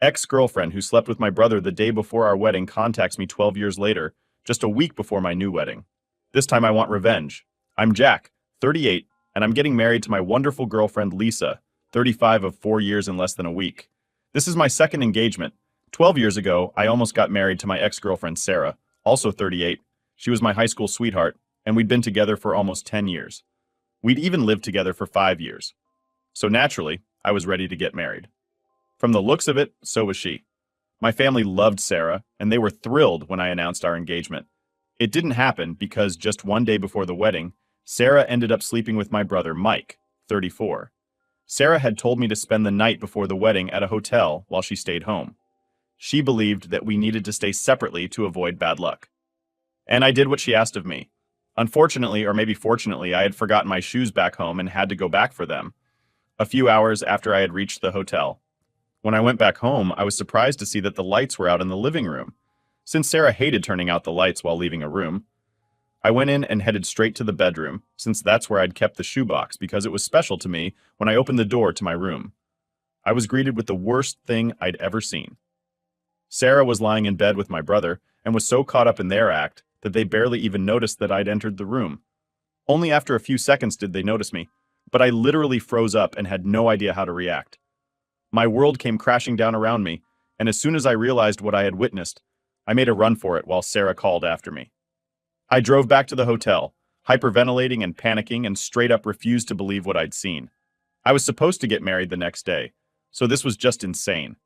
Ex-girlfriend who slept with my brother the day before our wedding contacts me 12 years later, just a week before my new wedding. This time I want revenge. I'm Jack, 38, and I'm getting married to my wonderful girlfriend Lisa, 35 of 4 years in less than a week. This is my second engagement. 12 years ago, I almost got married to my ex-girlfriend Sarah, also 38. She was my high school sweetheart, and we'd been together for almost 10 years. We'd even lived together for 5 years. So naturally, I was ready to get married. From the looks of it, so was she. My family loved Sarah, and they were thrilled when I announced our engagement. It didn't happen because just one day before the wedding, Sarah ended up sleeping with my brother Mike, 34. Sarah had told me to spend the night before the wedding at a hotel while she stayed home. She believed that we needed to stay separately to avoid bad luck. And I did what she asked of me. Unfortunately, or maybe fortunately, I had forgotten my shoes back home and had to go back for them, a few hours after I had reached the hotel. When I went back home, I was surprised to see that the lights were out in the living room, since Sarah hated turning out the lights while leaving a room. I went in and headed straight to the bedroom, since that's where I'd kept the shoebox because it was special to me when I opened the door to my room. I was greeted with the worst thing I'd ever seen. Sarah was lying in bed with my brother and was so caught up in their act that they barely even noticed that I'd entered the room. Only after a few seconds did they notice me, but I literally froze up and had no idea how to react. My world came crashing down around me, and as soon as I realized what I had witnessed, I made a run for it while Sarah called after me. I drove back to the hotel, hyperventilating and panicking, and straight up refused to believe what I'd seen. I was supposed to get married the next day, so this was just insane.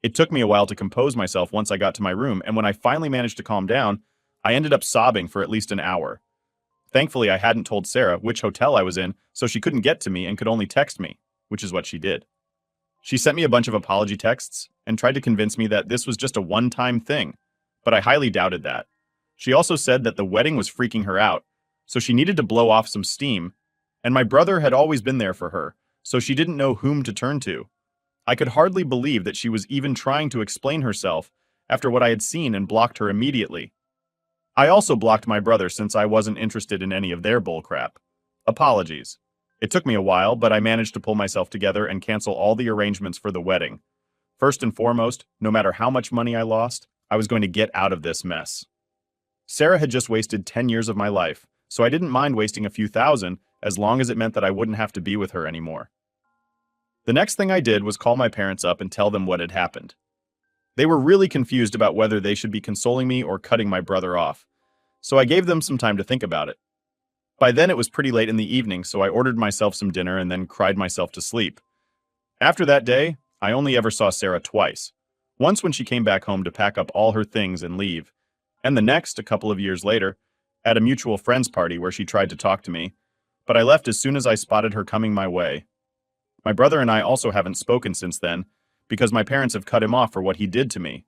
It took me a while to compose myself once I got to my room, and when I finally managed to calm down, I ended up sobbing for at least an hour. Thankfully, I hadn't told Sarah which hotel I was in, so she couldn't get to me and could only text me, which is what she did. She sent me a bunch of apology texts and tried to convince me that this was just a one-time thing, but I highly doubted that. She also said that the wedding was freaking her out, so she needed to blow off some steam, and my brother had always been there for her, so she didn't know whom to turn to. I could hardly believe that she was even trying to explain herself after what I had seen and blocked her immediately. I also blocked my brother since I wasn't interested in any of their bullcrap. Apologies. It took me a while, but I managed to pull myself together and cancel all the arrangements for the wedding. First and foremost, no matter how much money I lost, I was going to get out of this mess. Sarah had just wasted 10 years of my life, so I didn't mind wasting a few thousand as long as it meant that I wouldn't have to be with her anymore. The next thing I did was call my parents up and tell them what had happened. They were really confused about whether they should be consoling me or cutting my brother off, so I gave them some time to think about it. By then it was pretty late in the evening, so I ordered myself some dinner and then cried myself to sleep. After that day, I only ever saw Sarah twice. Once when she came back home to pack up all her things and leave, and the next, a couple of years later, at a mutual friend's party where she tried to talk to me, but I left as soon as I spotted her coming my way. My brother and I also haven't spoken since then, because my parents have cut him off for what he did to me.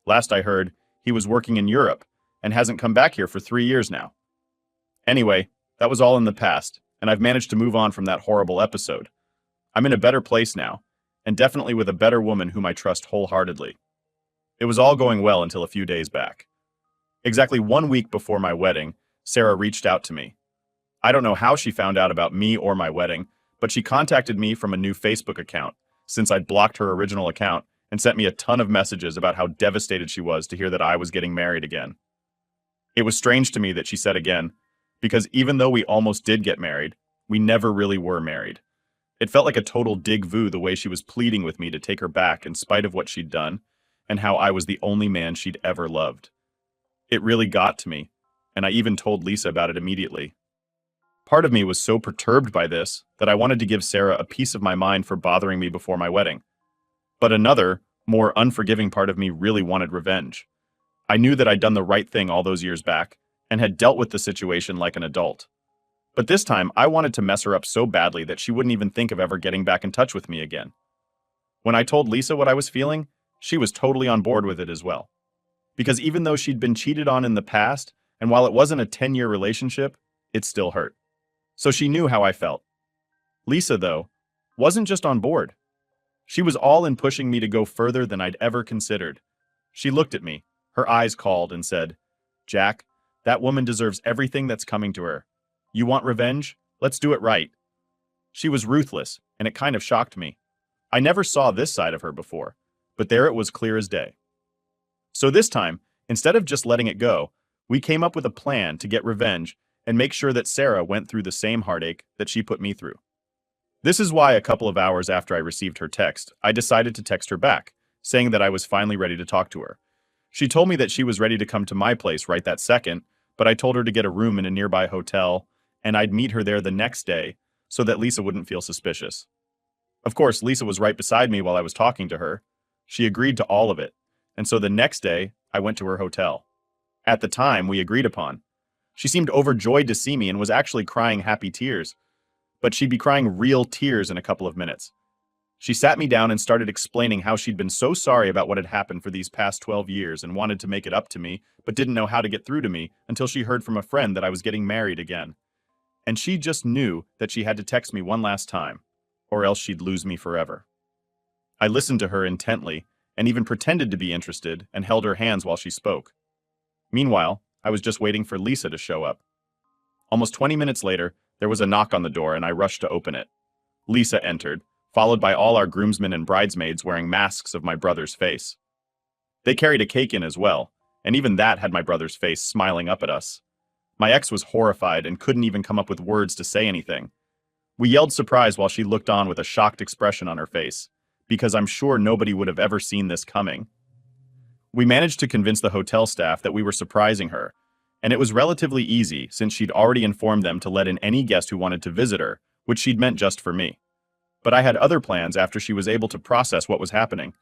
Last I heard, he was working in Europe, and hasn't come back here for 3 years now. Anyway, that was all in the past, and I've managed to move on from that horrible episode. I'm in a better place now, and definitely with a better woman whom I trust wholeheartedly. It was all going well until a few days back. Exactly 1 week before my wedding, Sarah reached out to me. I don't know how she found out about me or my wedding, but she contacted me from a new Facebook account, since I'd blocked her original account, and sent me a ton of messages about how devastated she was to hear that I was getting married again. It was strange to me that she said again, because even though we almost did get married, we never really were married. It felt like a total dig vu the way she was pleading with me to take her back in spite of what she'd done, and how I was the only man she'd ever loved. It really got to me, and I even told Lisa about it immediately. Part of me was so perturbed by this that I wanted to give Sarah a piece of my mind for bothering me before my wedding. But another, more unforgiving part of me really wanted revenge. I knew that I'd done the right thing all those years back, and had dealt with the situation like an adult. But this time, I wanted to mess her up so badly that she wouldn't even think of ever getting back in touch with me again. When I told Lisa what I was feeling, she was totally on board with it as well. Because even though she'd been cheated on in the past, and while it wasn't a 10-year relationship, it still hurt. So she knew how I felt. Lisa, though, wasn't just on board. She was all in pushing me to go further than I'd ever considered. She looked at me, her eyes called, and said, "Jack, that woman deserves everything that's coming to her. You want revenge? Let's do it right." She was ruthless, and it kind of shocked me. I never saw this side of her before, but there it was clear as day. So this time, instead of just letting it go, we came up with a plan to get revenge and make sure that Sarah went through the same heartache that she put me through. This is why a couple of hours after I received her text, I decided to text her back, saying that I was finally ready to talk to her. She told me that she was ready to come to my place right that second, but I told her to get a room in a nearby hotel, and I'd meet her there the next day so that Lisa wouldn't feel suspicious. Of course, Lisa was right beside me while I was talking to her. She agreed to all of it, and so the next day, I went to her hotel. At the time we agreed upon. She seemed overjoyed to see me and was actually crying happy tears, but she'd be crying real tears in a couple of minutes. She sat me down and started explaining how she'd been so sorry about what had happened for these past 12 years and wanted to make it up to me, but didn't know how to get through to me until she heard from a friend that I was getting married again. And she just knew that she had to text me one last time, or else she'd lose me forever. I listened to her intently and even pretended to be interested and held her hands while she spoke. Meanwhile, I was just waiting for Lisa to show up. Almost 20 minutes later, there was a knock on the door and I rushed to open it. Lisa entered, followed by all our groomsmen and bridesmaids wearing masks of my brother's face. They carried a cake in as well, and even that had my brother's face smiling up at us. My ex was horrified and couldn't even come up with words to say anything. We yelled surprise while she looked on with a shocked expression on her face, because I'm sure nobody would have ever seen this coming. We managed to convince the hotel staff that we were surprising her, and it was relatively easy since she'd already informed them to let in any guest who wanted to visit her, which she'd meant just for me. But I had other plans after she was able to process what was happening.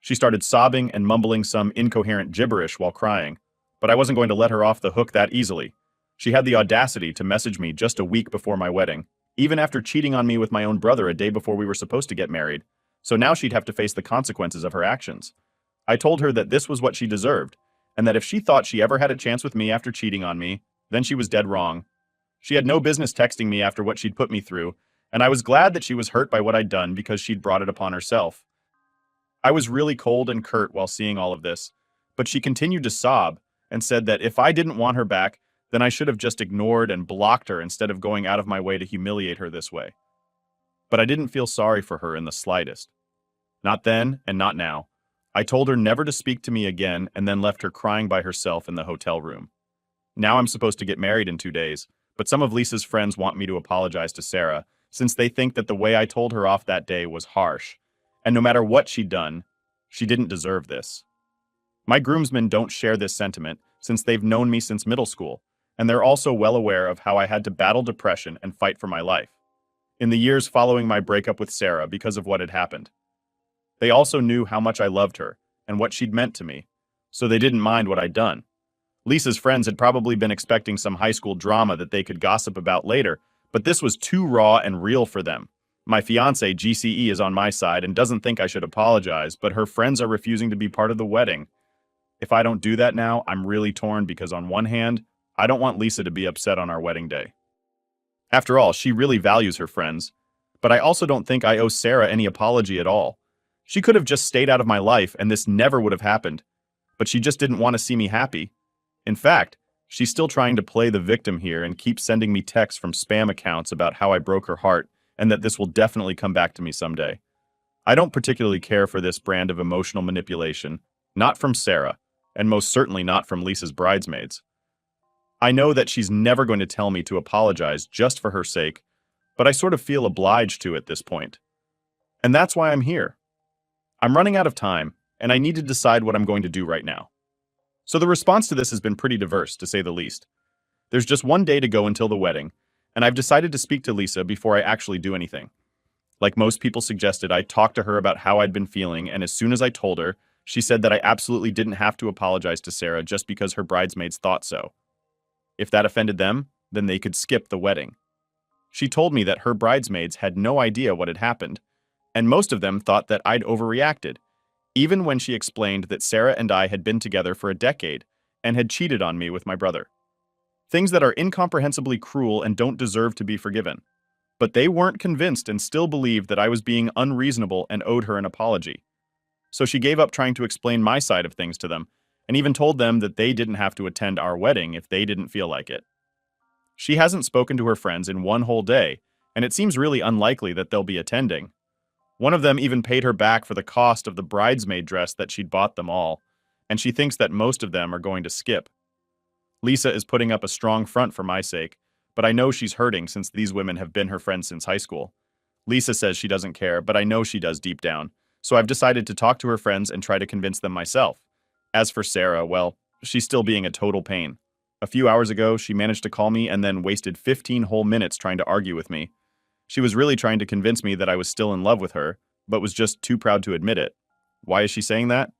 She started sobbing and mumbling some incoherent gibberish while crying, but I wasn't going to let her off the hook that easily. She had the audacity to message me just a week before my wedding, even after cheating on me with my own brother a day before we were supposed to get married, so now she'd have to face the consequences of her actions. I told her that this was what she deserved, and that if she thought she ever had a chance with me after cheating on me, then she was dead wrong. She had no business texting me after what she'd put me through, and I was glad that she was hurt by what I'd done because she'd brought it upon herself. I was really cold and curt while seeing all of this, but she continued to sob and said that if I didn't want her back, then I should have just ignored and blocked her instead of going out of my way to humiliate her this way. But I didn't feel sorry for her in the slightest. Not then and not now. I told her never to speak to me again and then left her crying by herself in the hotel room. Now I'm supposed to get married in 2 days, but some of Lisa's friends want me to apologize to Sarah, since they think that the way I told her off that day was harsh, and no matter what she'd done, she didn't deserve this. My groomsmen don't share this sentiment since they've known me since middle school, and they're also well aware of how I had to battle depression and fight for my life in the years following my breakup with Sarah because of what had happened. They also knew how much I loved her and what she'd meant to me, so they didn't mind what I'd done. Lisa's friends had probably been expecting some high school drama that they could gossip about later, but this was too raw and real for them. My fiancé, GCE, is on my side and doesn't think I should apologize, but her friends are refusing to be part of the wedding. If I don't do that now, I'm really torn because on one hand, I don't want Lisa to be upset on our wedding day. After all, she really values her friends, but I also don't think I owe Sarah any apology at all. She could have just stayed out of my life and this never would have happened, but she just didn't want to see me happy. In fact, she's still trying to play the victim here and keeps sending me texts from spam accounts about how I broke her heart and that this will definitely come back to me someday. I don't particularly care for this brand of emotional manipulation, not from Sarah, and most certainly not from Lisa's bridesmaids. I know that she's never going to tell me to apologize just for her sake, but I sort of feel obliged to at this point. And that's why I'm here. I'm running out of time, and I need to decide what I'm going to do right now. So the response to this has been pretty diverse, to say the least. There's just 1 day to go until the wedding, and I've decided to speak to Lisa before I actually do anything. Like most people suggested, I talked to her about how I'd been feeling, and as soon as I told her, she said that I absolutely didn't have to apologize to Sarah just because her bridesmaids thought so. If that offended them, then they could skip the wedding. She told me that her bridesmaids had no idea what had happened, and most of them thought that I'd overreacted, even when she explained that Sarah and I had been together for a decade and had cheated on me with my brother. Things that are incomprehensibly cruel and don't deserve to be forgiven. But they weren't convinced and still believed that I was being unreasonable and owed her an apology. So she gave up trying to explain my side of things to them, and even told them that they didn't have to attend our wedding if they didn't feel like it. She hasn't spoken to her friends in 1 whole day, and it seems really unlikely that they'll be attending. One of them even paid her back for the cost of the bridesmaid dress that she'd bought them all, and she thinks that most of them are going to skip. Lisa is putting up a strong front for my sake, but I know she's hurting since these women have been her friends since high school. Lisa says she doesn't care, but I know she does deep down, so I've decided to talk to her friends and try to convince them myself. As for Sarah, well, she's still being a total pain. A few hours ago, she managed to call me and then wasted 15 whole minutes trying to argue with me. She was really trying to convince me that I was still in love with her, but was just too proud to admit it. Why is she saying that?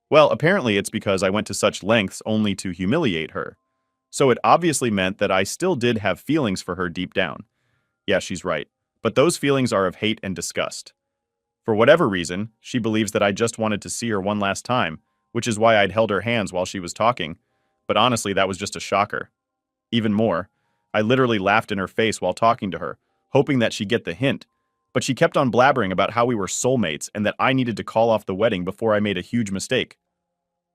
Well, apparently it's because I went to such lengths only to humiliate her. So it obviously meant that I still did have feelings for her deep down. Yeah, she's right. But those feelings are of hate and disgust. For whatever reason, she believes that I just wanted to see her one last time, which is why I'd held her hands while she was talking. But honestly, that was just a shocker. Even more, I literally laughed in her face while talking to her, hoping that she'd get the hint. But she kept on blabbering about how we were soulmates and that I needed to call off the wedding before I made a huge mistake.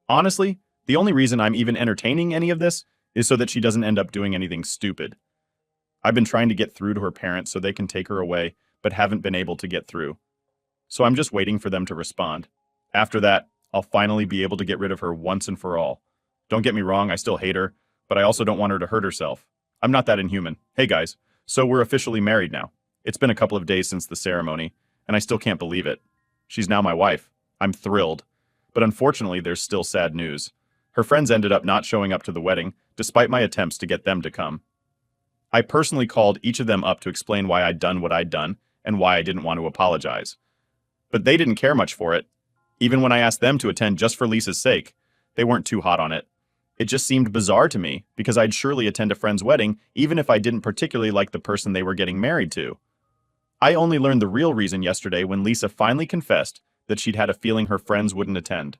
Honestly, the only reason I'm even entertaining any of this is so that she doesn't end up doing anything stupid. I've been trying to get through to her parents so they can take her away, but haven't been able to get through. So I'm just waiting for them to respond. After that, I'll finally be able to get rid of her once and for all. Don't get me wrong, I still hate her, but I also don't want her to hurt herself. I'm not that inhuman. Hey guys, so we're officially married now. It's been a couple of days since the ceremony, and I still can't believe it. She's now my wife. I'm thrilled. But unfortunately, there's still sad news. Her friends ended up not showing up to the wedding, despite my attempts to get them to come. I personally called each of them up to explain why I'd done what I'd done, and why I didn't want to apologize. But they didn't care much for it. Even when I asked them to attend just for Lisa's sake, they weren't too hot on it. It just seemed bizarre to me, because I'd surely attend a friend's wedding, even if I didn't particularly like the person they were getting married to. I only learned the real reason yesterday when Lisa finally confessed that she'd had a feeling her friends wouldn't attend.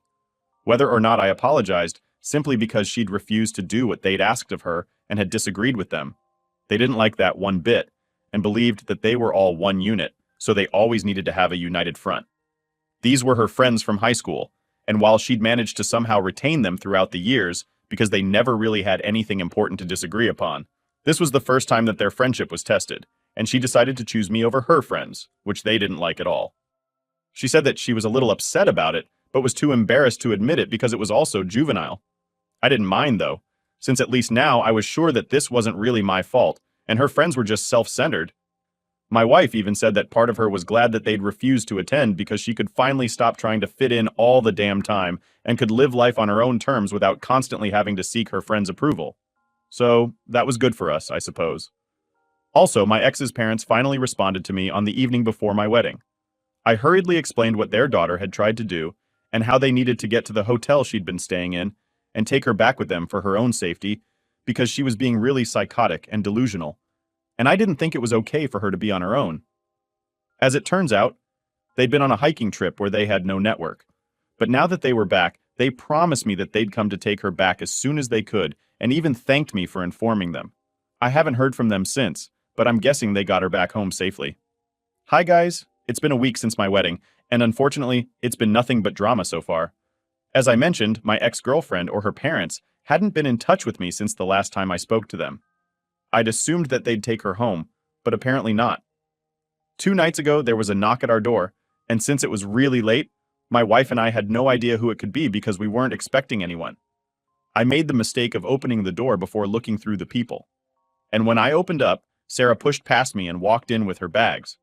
Whether or not I apologized, simply because she'd refused to do what they'd asked of her and had disagreed with them. They didn't like that one bit, and believed that they were all one unit, so they always needed to have a united front. These were her friends from high school, and while she'd managed to somehow retain them throughout the years, because they never really had anything important to disagree upon, this was the first time that their friendship was tested, and she decided to choose me over her friends, which they didn't like at all. She said that she was a little upset about it, but was too embarrassed to admit it because it was also juvenile. I didn't mind though, since at least now I was sure that this wasn't really my fault, and her friends were just self-centered. My wife even said that part of her was glad that they'd refused to attend because she could finally stop trying to fit in all the damn time and could live life on her own terms without constantly having to seek her friends' approval. So, that was good for us, I suppose. Also, my ex's parents finally responded to me on the evening before my wedding. I hurriedly explained what their daughter had tried to do and how they needed to get to the hotel she'd been staying in and take her back with them for her own safety because she was being really psychotic and delusional, and I didn't think it was okay for her to be on her own. As it turns out, they'd been on a hiking trip where they had no network, but now that they were back, they promised me that they'd come to take her back as soon as they could and even thanked me for informing them. I haven't heard from them since, but I'm guessing they got her back home safely. Hi guys, it's been a week since my wedding, and unfortunately, it's been nothing but drama so far. As I mentioned, my ex-girlfriend or her parents hadn't been in touch with me since the last time I spoke to them. I'd assumed that they'd take her home, but apparently not. 2 nights ago, there was a knock at our door, and since it was really late, my wife and I had no idea who it could be because we weren't expecting anyone. I made the mistake of opening the door before looking through the people. And when I opened up, Sarah pushed past me and walked in with her bags.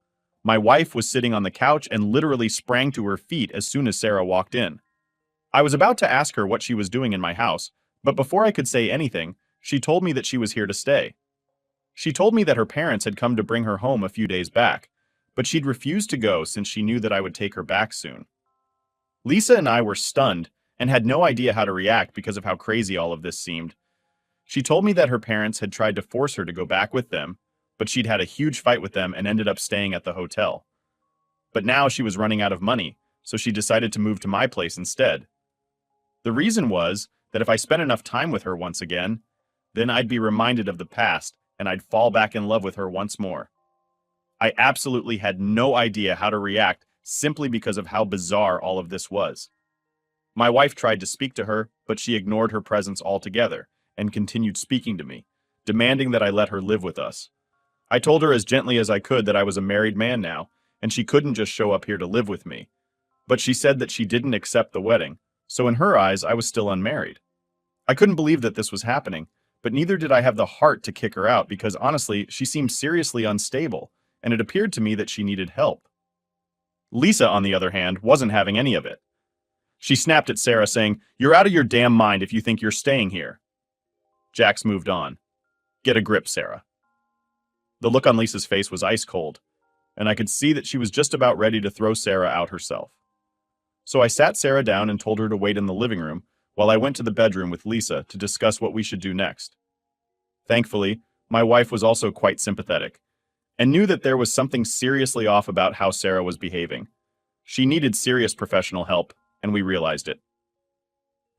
My wife was sitting on the couch and literally sprang to her feet as soon as Sarah walked in. I was about to ask her what she was doing in my house, but before I could say anything, she told me that she was here to stay. She told me that her parents had come to bring her home a few days back, but she'd refused to go since she knew that I would take her back soon. Lisa and I were stunned and had no idea how to react because of how crazy all of this seemed. She told me that her parents had tried to force her to go back with them, but she'd had a huge fight with them and ended up staying at the hotel. But now she was running out of money, so she decided to move to my place instead. The reason was that if I spent enough time with her once again, then I'd be reminded of the past and I'd fall back in love with her once more. I absolutely had no idea how to react simply because of how bizarre all of this was. My wife tried to speak to her, but she ignored her presence altogether and continued speaking to me, demanding that I let her live with us. I told her as gently as I could that I was a married man now, and she couldn't just show up here to live with me. But she said that she didn't accept the wedding, so in her eyes, I was still unmarried. I couldn't believe that this was happening, but neither did I have the heart to kick her out because honestly, she seemed seriously unstable, and it appeared to me that she needed help. Lisa, on the other hand, wasn't having any of it. She snapped at Sarah, saying, "You're out of your damn mind if you think you're staying here." Jax moved on. "Get a grip, Sarah." The look on Lisa's face was ice cold, and I could see that she was just about ready to throw Sarah out herself. So I sat Sarah down and told her to wait in the living room while I went to the bedroom with Lisa to discuss what we should do next. Thankfully, my wife was also quite sympathetic and knew that there was something seriously off about how Sarah was behaving. She needed serious professional help, and we realized it.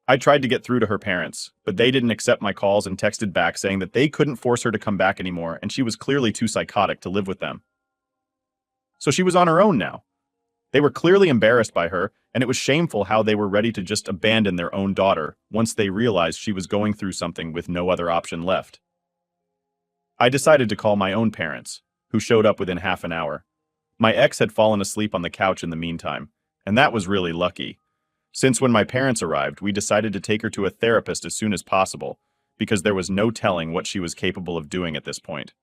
I tried to get through to her parents, but they didn't accept my calls and texted back saying that they couldn't force her to come back anymore and she was clearly too psychotic to live with them. So she was on her own now. They were clearly embarrassed by her, and it was shameful how they were ready to just abandon their own daughter once they realized she was going through something with no other option left. I decided to call my own parents, who showed up within half an hour. My ex had fallen asleep on the couch in the meantime, and that was really lucky. Since when my parents arrived, we decided to take her to a therapist as soon as possible, because there was no telling what she was capable of doing at this point.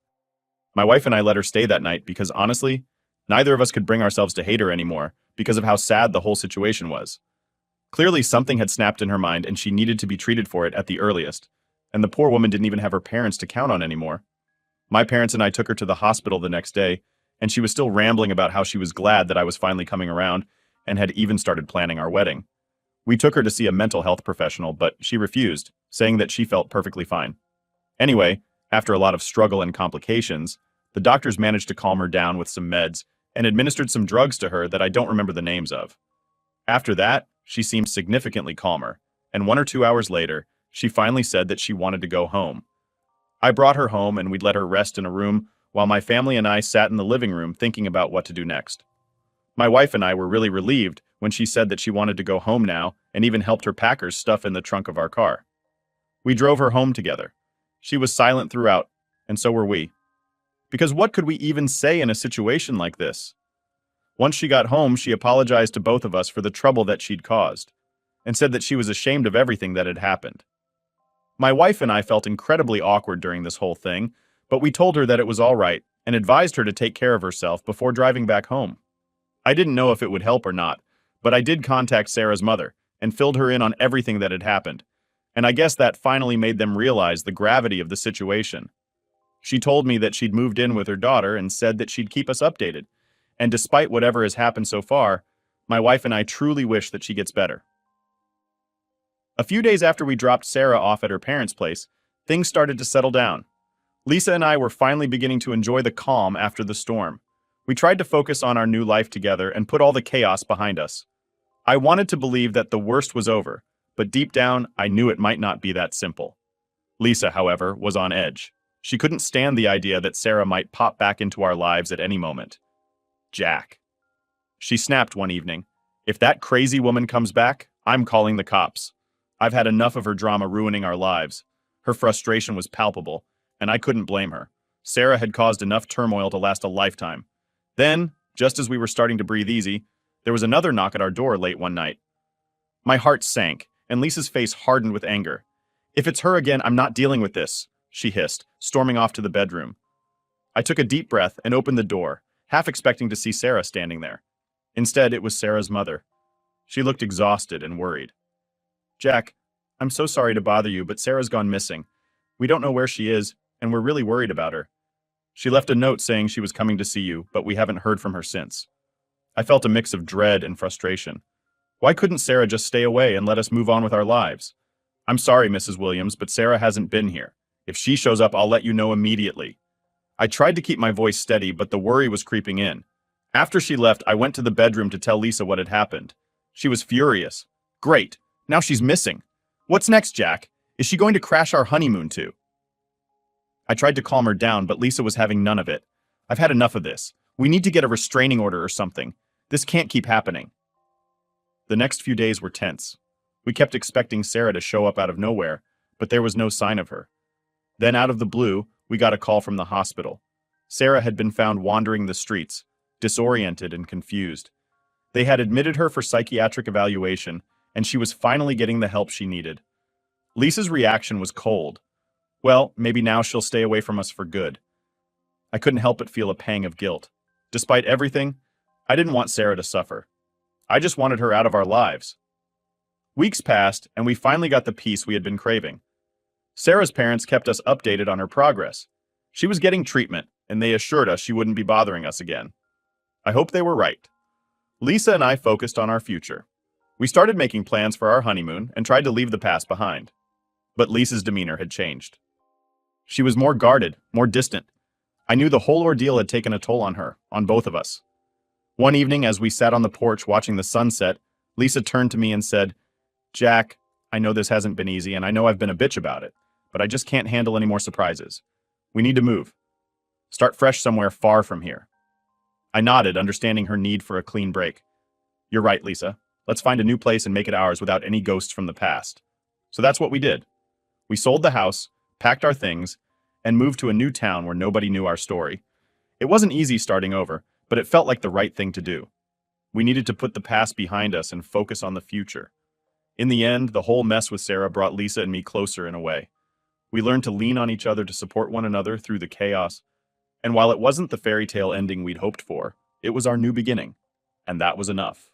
My wife and I let her stay that night because honestly, neither of us could bring ourselves to hate her anymore because of how sad the whole situation was. Clearly something had snapped in her mind and she needed to be treated for it at the earliest, and the poor woman didn't even have her parents to count on anymore. My parents and I took her to the hospital the next day, and she was still rambling about how she was glad that I was finally coming around and had even started planning our wedding. We took her to see a mental health professional, but she refused, saying that she felt perfectly fine. Anyway, after a lot of struggle and complications, the doctors managed to calm her down with some meds and administered some drugs to her that I don't remember the names of. After that, she seemed significantly calmer, and 1 or 2 hours later, she finally said that she wanted to go home. I brought her home and we'd let her rest in a room while my family and I sat in the living room thinking about what to do next. My wife and I were really relieved when she said that she wanted to go home now and even helped her pack her stuff in the trunk of our car. We drove her home together. She was silent throughout, and so were we. Because what could we even say in a situation like this? Once she got home, she apologized to both of us for the trouble that she'd caused, and said that she was ashamed of everything that had happened. My wife and I felt incredibly awkward during this whole thing, but we told her that it was all right and advised her to take care of herself before driving back home. I didn't know if it would help or not, but I did contact Sarah's mother and filled her in on everything that had happened, and I guess that finally made them realize the gravity of the situation. She told me that she'd moved in with her daughter and said that she'd keep us updated, and despite whatever has happened so far, my wife and I truly wish that she gets better. A few days after we dropped Sarah off at her parents' place, things started to settle down. Lisa and I were finally beginning to enjoy the calm after the storm. We tried to focus on our new life together and put all the chaos behind us. I wanted to believe that the worst was over, but deep down, I knew it might not be that simple. Lisa, however, was on edge. She couldn't stand the idea that Sarah might pop back into our lives at any moment. Jack. She snapped one evening, "If that crazy woman comes back, I'm calling the cops. I've had enough of her drama ruining our lives." Her frustration was palpable, and I couldn't blame her. Sarah had caused enough turmoil to last a lifetime. Then, just as we were starting to breathe easy, there was another knock at our door late one night. My heart sank, and Lisa's face hardened with anger. "If it's her again, I'm not dealing with this," she hissed, storming off to the bedroom. I took a deep breath and opened the door, half expecting to see Sarah standing there. Instead, it was Sarah's mother. She looked exhausted and worried. "Jack, I'm so sorry to bother you, but Sarah's gone missing. We don't know where she is, and we're really worried about her. She left a note saying she was coming to see you, but we haven't heard from her since." I felt a mix of dread and frustration. Why couldn't Sarah just stay away and let us move on with our lives? "I'm sorry, Mrs. Williams, but Sarah hasn't been here. If she shows up, I'll let you know immediately." I tried to keep my voice steady, but the worry was creeping in. After she left, I went to the bedroom to tell Lisa what had happened. She was furious. "Great. Now she's missing. What's next, Jack? Is she going to crash our honeymoon too?" I tried to calm her down, but Lisa was having none of it. "I've had enough of this. We need to get a restraining order or something. This can't keep happening." The next few days were tense. We kept expecting Sarah to show up out of nowhere, but there was no sign of her. Then out of the blue, we got a call from the hospital. Sarah had been found wandering the streets, disoriented and confused. They had admitted her for psychiatric evaluation, and she was finally getting the help she needed. Lisa's reaction was cold. Well, maybe now she'll stay away from us for good. I couldn't help but feel a pang of guilt. Despite everything, I didn't want Sarah to suffer. I just wanted her out of our lives. Weeks passed, and we finally got the peace we had been craving. Sarah's parents kept us updated on her progress. She was getting treatment, and they assured us she wouldn't be bothering us again. I hope they were right. Lisa and I focused on our future. We started making plans for our honeymoon and tried to leave the past behind. But Lisa's demeanor had changed. She was more guarded, more distant. I knew the whole ordeal had taken a toll on her, on both of us. One evening, as we sat on the porch watching the sunset, Lisa turned to me and said, "Jack, I know this hasn't been easy, and I know I've been a bitch about it, but I just can't handle any more surprises. We need to move. Start fresh somewhere far from here." I nodded, understanding her need for a clean break. "You're right, Lisa. Let's find a new place and make it ours without any ghosts from the past." So that's what we did. We sold the house, packed our things, and moved to a new town where nobody knew our story. It wasn't easy starting over, but it felt like the right thing to do. We needed to put the past behind us and focus on the future. In the end, the whole mess with Sarah brought Lisa and me closer in a way. We learned to lean on each other to support one another through the chaos. And while it wasn't the fairy tale ending we'd hoped for, it was our new beginning. And that was enough.